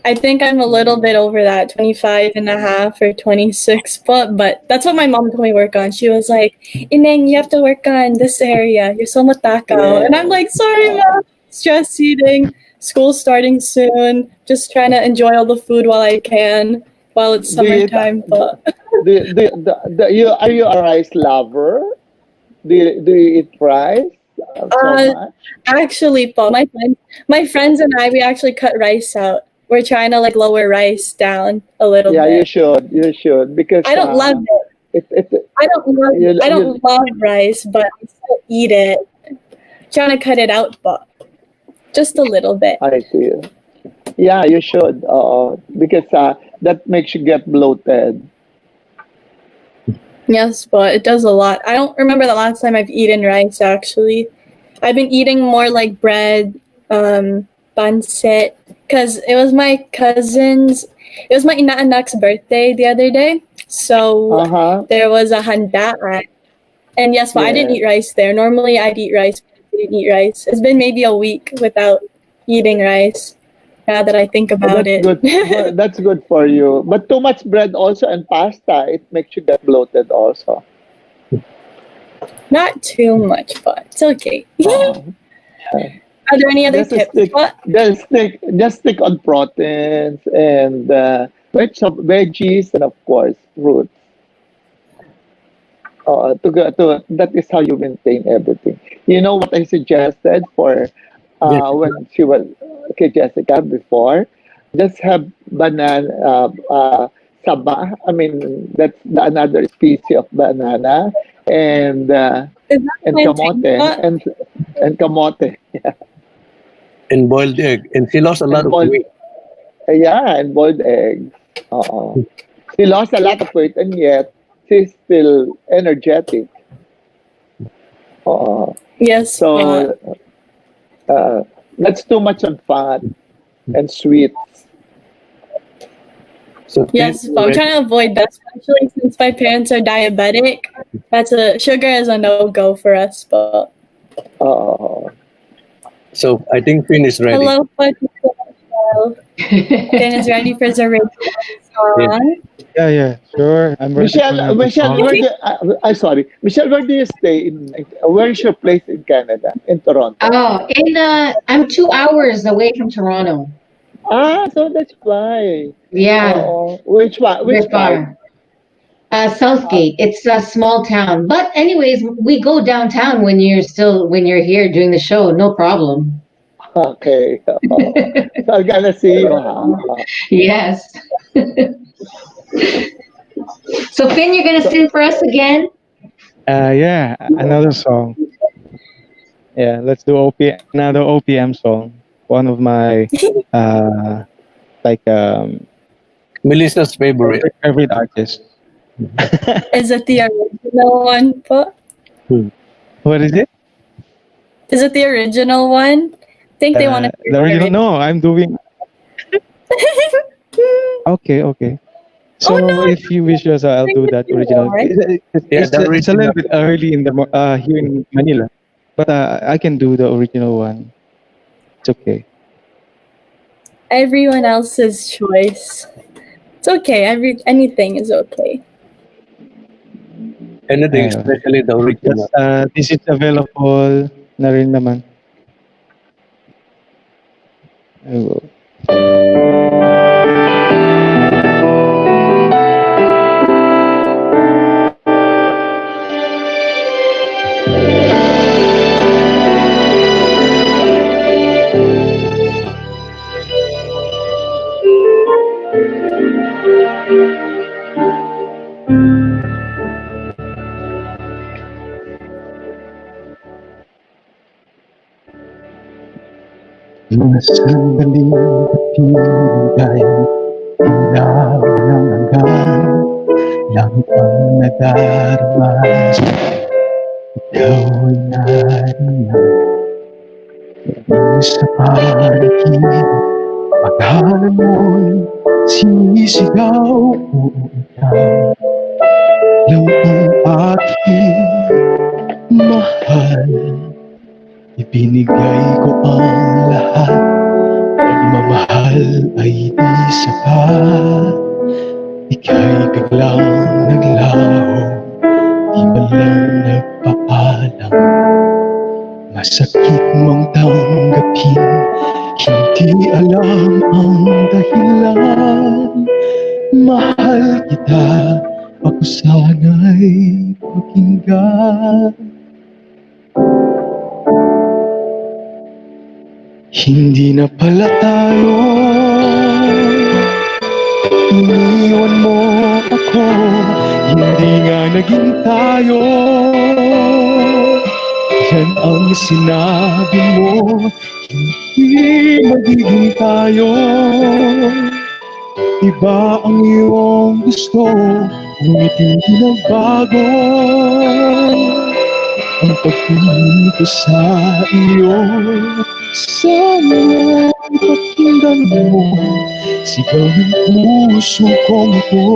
I think I'm a little bit over that, 25 and a half or 26 foot, but that's what my mom told me to work on. She was like, Ineng, you have to work on this area. You're so matakaw. And I'm like, sorry, mom. Stress eating, school starting soon, just trying to enjoy all the food while I can, while it's Do you, summertime, but are you a rice lover? Do you eat rice so uh, much? actually, Paul, my friends and I, we actually cut rice out. We're trying to like lower rice down a little Yeah, you bit. should. You should because I don't love it. it I you, don't love rice, but I still eat it. Trying to cut it out, but just a little bit. I see. Yeah, you should. Because that makes you get bloated. Yes, but it does a lot. I don't remember the last time I've eaten rice actually. I've been eating more like bread, pancit, because it was my inaanak's birthday the other day. So Uh-huh. there was a handaan. And yes, but I didn't Yeah. eat rice there. Normally I'd eat rice, but I didn't eat rice. It's been maybe a week without eating rice. Now that I think about That's it. good. That's good for you. But too much bread also and pasta, it makes you get bloated also. Not too much, but it's okay. Uh, Are there any other just tips? stick, What? just stick on proteins and veggies and of course fruits. That is how you maintain everything. You know what I suggested for when she was okay, Jessica before, just have banana saba. I mean that's another species of banana and Is that and plantain? kamote What? and kamote. And boiled egg. And she lost a lot And of weight. and boiled eggs. Uh-uh. She lost a lot of weight and yet she's still energetic. Uh, Yes, but so that's too much on fat and sweets. So yes, but I'm trying to avoid that, especially since my parents are diabetic. Sugar is a no go for us. But Uh, so I think Finn is ready. hello, Michelle. Finn is ready for the original song. Yeah, sure. I'm ready for the Michelle, song. I'm sorry, Michelle. Where do you stay where is your place in Canada? In Toronto. Oh, I'm 2 hours away from Toronto. So that's why. Yeah, Which one? very Which part? far. Southgate. It's a small town. But anyways, we go downtown when you're here doing the show. No problem. Okay. So I'm gonna see you, huh? Yes. So Finn, you're gonna sing for us again? Yeah, another song. Yeah, let's do another OPM song. One of my like Melissa's favorite. favorite artists. Is it the original one? Po? What is it? Is it the original one? I think they want to The original? No, I'm doing. Okay. So Oh, no, if you wish, I'll do that original. right? It's a little bit early in the here in Manila, but I can do the original one. It's okay. Everyone else's choice. It's okay. Anything is okay. Anything, especially the original. This is available na rin naman. Mga sandaling pinagay, ilaw ng hanggan, langit ang nadarama, ikaw ay nariyan. Sa paligid, paghalan mo'y sinisigaw, o ikaw lang ang aking mahal. mahal, ibinigay ko ang lahat. Pagmamahal ay di sapat, ika'y biglang naglaho, di man lang nagpaalam. Masakit mang tanggapin, hindi alam ang dahilan. Mahal kita, ako sana'y pakinggan. Hindi na pala tayo, iniwan mo ako, hindi nga naging tayo. Yan ang sinabi mo, hindi magiging tayo. Iba ang iyong gusto, ngunit hindi nagbago. Ang pagpili ko sa iyo, sana pakinggan mo, sigaw ng puso kong ito.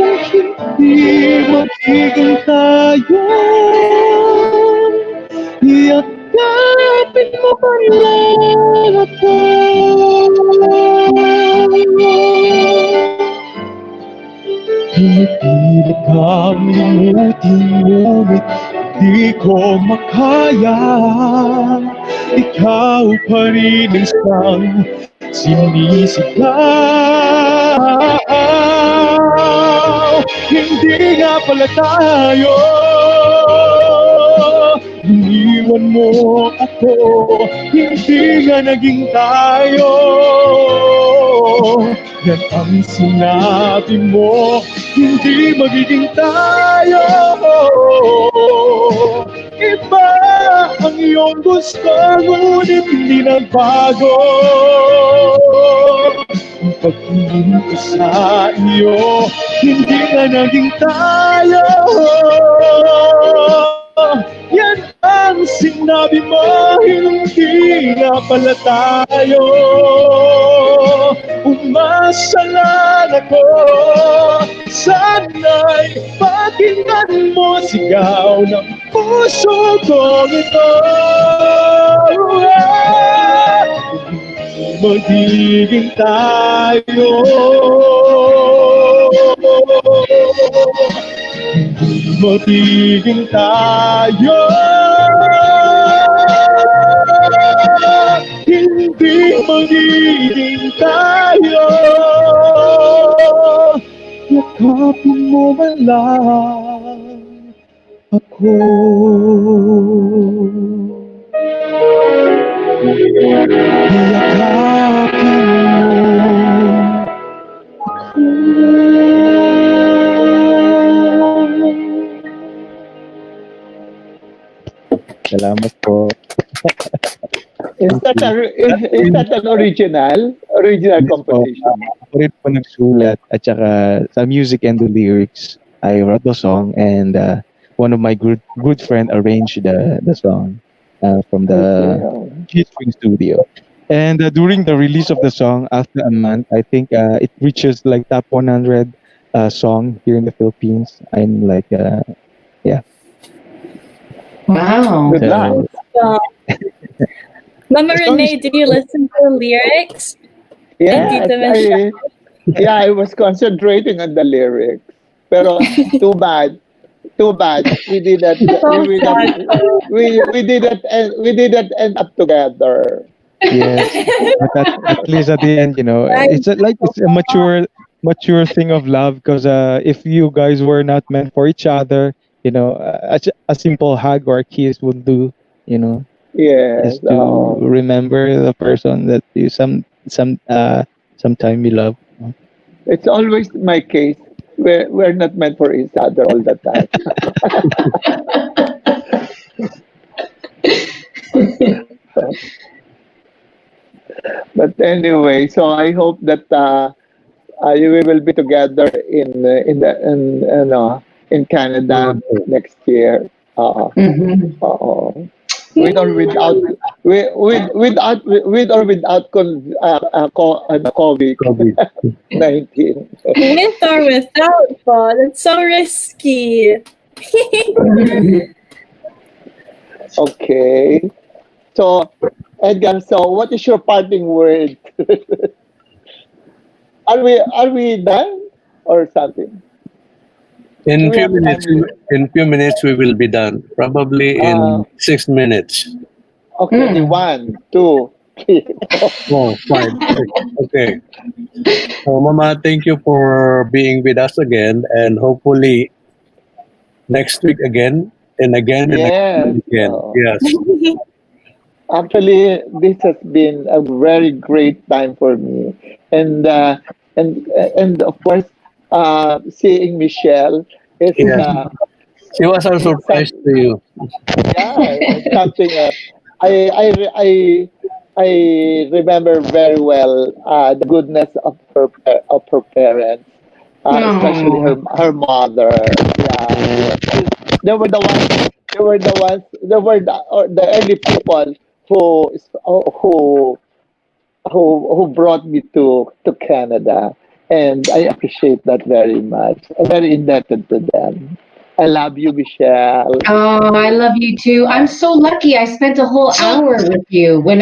Kung hindi magiging tayo, yakapin mo ba lang ako? Pinipilit kang limutin, ngunit di ko makaya. Ikaw pa rin ang isang sinisigaw. Hindi nga pala tayo, iniwan mo ako, hindi nga naging tayo. Yan ang sinabi mo, hindi magiging tayo. Iba ang iyong gusto, ngunit hindi nagbago. Ang pagtingin ko sa iyo, hindi nga naging tayo. Yan ang sinabi mo, hindi nga pala tayo. Umasa lang ako, sana'y pakinggan mo, sigaw ng puso kong ito. Magiging tayo, magiging tayo, hindi magiging tayo. Yakapin mo man lang ako. Yakapin mo. Salamat po. Is that an original composition? Ako rin po nagsulat at saka sa music and the lyrics, I wrote the song and one of my good friend arranged the song from the G-String studio. And during the release of the song, after a month, I think it reaches like top 100 song here in the Philippines. I'm like, yeah. Wow. Good luck. Mama Renee, did you listen to the lyrics? Yeah, Tita Michelle. I was concentrating on the lyrics. Pero too bad. We didn't we didn't end up together. Yes, but at least at the end, you know, it's a mature thing of love. Because if you guys were not meant for each other, you know, a simple hug or a kiss would do. You know, Yes. just to remember the person that you sometime you love. It's always my case. We're not meant for each other all the time. But anyway, so I hope that we will be together in Canada next year. Mhm. With or without COVID-19. With or without, po. That's so risky. Okay. So, Edgar, so what is your parting word? Are we done or something? Do In we few have minutes, time? in few minutes we will be done. Probably Uh, in 6 minutes. okay, the Mm. 1, 2, 3, 4. Oh, 5, 6. Okay. So, Mama, thank you for being with us again, and hopefully next week again and again and again Yes. and again. Yes. Actually, this has been a very great time for me, and and of course, seeing Michelle is Yes. She was a it's surprise some to you. yeah, it's something else. I I re- I I remember very well the goodness of her parents, especially Oh. her mother. Yeah, they were the ones. They were the ones. They were the early people who who who brought me to Canada, and I appreciate that very much. I'm very indebted to them. I love you, Michelle. Oh, I love you too. I'm so lucky. I spent a whole hour with you. When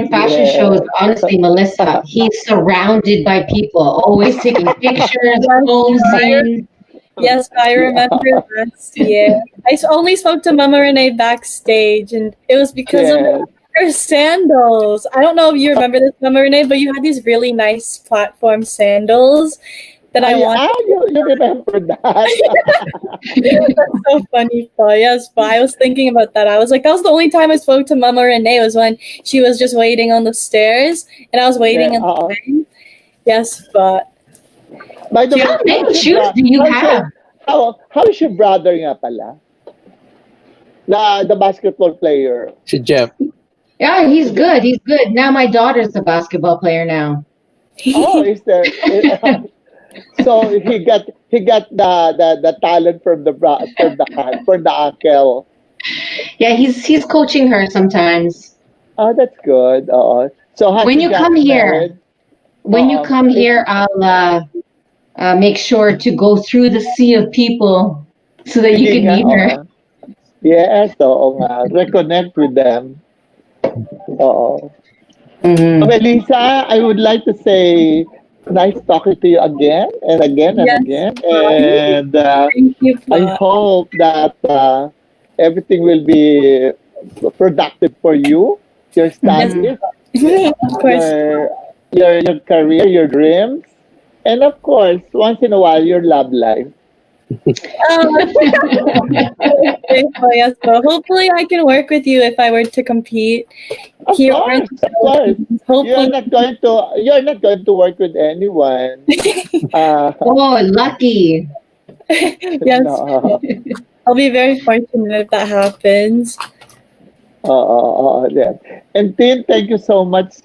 fashion shows, Yeah. honestly, Melissa, he's surrounded by people, always taking pictures, Yes, posing. yes, I Yeah. remember last year. Only spoke to Mama Renee backstage, and it was because of Yes. her sandals. I don't know if you remember this, Mama Renee, but you had these really nice platform sandals that I wanted. You remember that? That's so funny, Paul. Yes, but I was thinking about that. I was like, that was the only time I spoke to Mama Renee was when she was just waiting on the stairs, and I was Yeah. waiting in line. Yes, but By the way, How many shoes do you have? how is your brother nga pala? The basketball player. Si Jeff. Yeah, he's good. He's good. Now my daughter's a basketball player now. Oh, is there? So he got the talent from the uncle. Yeah, he's coaching her sometimes. Oh, that's good. So has When he you got come here, married? when you come Is here, I'll make sure to go through the sea of people so that you sige can nga, meet her. Yes, oo nga. Reconnect with them. Oo. So, Hmm. Melissa, I would like to say nice talking to you again and again and yes, again. Paul. And Thank you, I Paul. hope that everything will be productive for you, your Yes, Hmm. studies, of course. your your career, your dreams, and of course, once in a while, your love life. Um, okay, so yes, so hopefully I can work with you if I were to compete Of here or in course, the of course. Philippines. Hopefully, You're not going to work with anyone. Uh, Oh, lucky. yes, no. I'll be very fortunate if that happens. Yeah. And Tin, thank you so much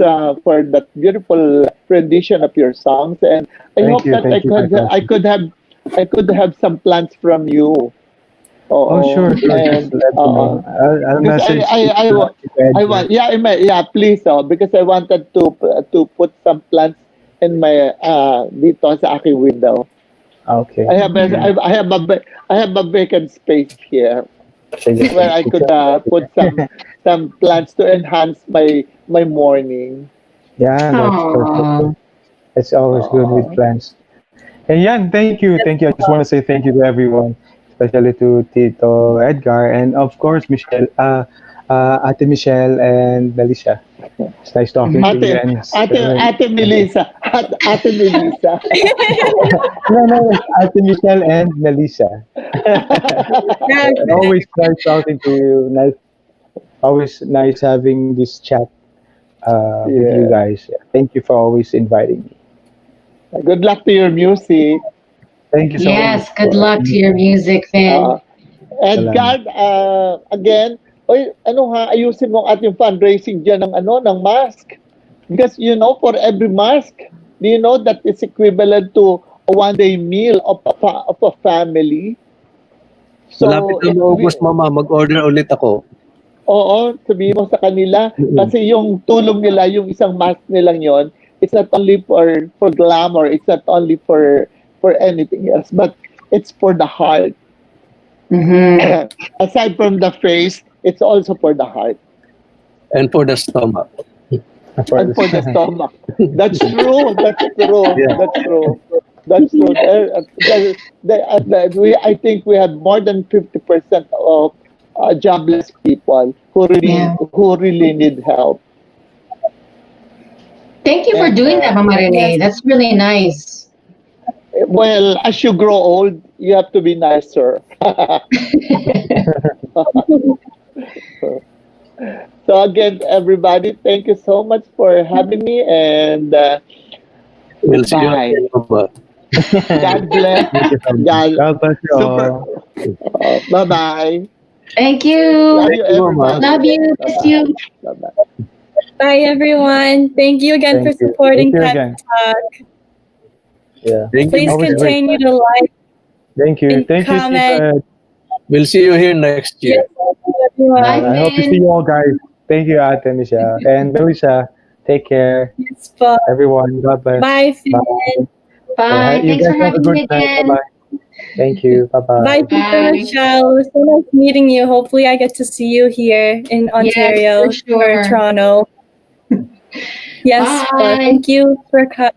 for that beautiful rendition of your songs. And I hope that Thank you, Michael. I could have some plans from you. Oh, sure, sure. Just And let me know. I'll because message you to I Edgar. want yeah please because I wanted to put some plants in my dito sa aking window. Okay. I have a Sure. I have a vacant space here Sige. where I could put some plants to enhance my morning. Yeah, that's perfect. Oh, It's always good with Uh, plans. And Yan, thank you. Yes, Thank you. I just want to say thank you to everyone, especially to Tito Edgar and of course Michelle, Ate Michelle and Melissa. It's nice talking to you. And Ate Melissa. no, it's Ate Michelle and Melissa. yeah, Always nice talking to you. Nice, always nice having this chat with you Yeah. guys. Thank you for always inviting me. Good luck to your music. Thank you so much yes. Good for luck to your music, Uh, Finn. salamat. Edgar, again, oy, ano ha, ayusin mo ang ating fundraising dyan ng mask. Because, for every mask, do you know that it's equivalent to a one-day meal of a family? Malapit So, na maubos, Mama. Mag-order ulit ako. oo, sabihin mo sa kanila, kasi yung tulong nila, yung isang mask nilang yon, it's not only for glamour, it's not only for anything else, but it's for the heart. Hmm. Aside from the face, it's also for the heart And for the stomach. and for the stomach. That's true. That's true. Yeah. That's true. That's true. I think we have more than 50% of jobless people Yeah. who really need help. Thank you for And doing that, Mama Renee. Yes. That's really nice. well, as you grow old, you have to be nicer. So again, everybody, thank you so much for having me, and We'll see you bye. again, Mama. God bless. Thank you so much. God, God bless you super. all. Bye bye. Thank you. Love you, Thank you, Mama. everybody. Love you. Bye Miss bye. you. Bye bye. Bye, everyone. Thank you again for Thank you. Thank supporting you Pep again. Talk. Yeah. Thank you. Please Always great. continue to like Thank you. and Thank you, comment. Tita. We'll see you here next Yes, year. everyone. Bye, I hope to see Finn. you all guys. Thank you, Ate Michelle. And Melissa, take care. Yes, po. Everyone, God bless. Bye, Finn. Bye. Bye. You Thanks guys for have a having good me night. again. Bye-bye. Thank you. Bye-bye. Bye, Tita Bye. Michelle. It was so nice meeting you. Hopefully, I get to see you here in Yes, Ontario for sure. or Toronto. Yes, po. Bye. Thank you for coming.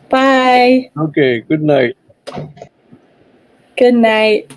Bye. Okay, good night. Good night.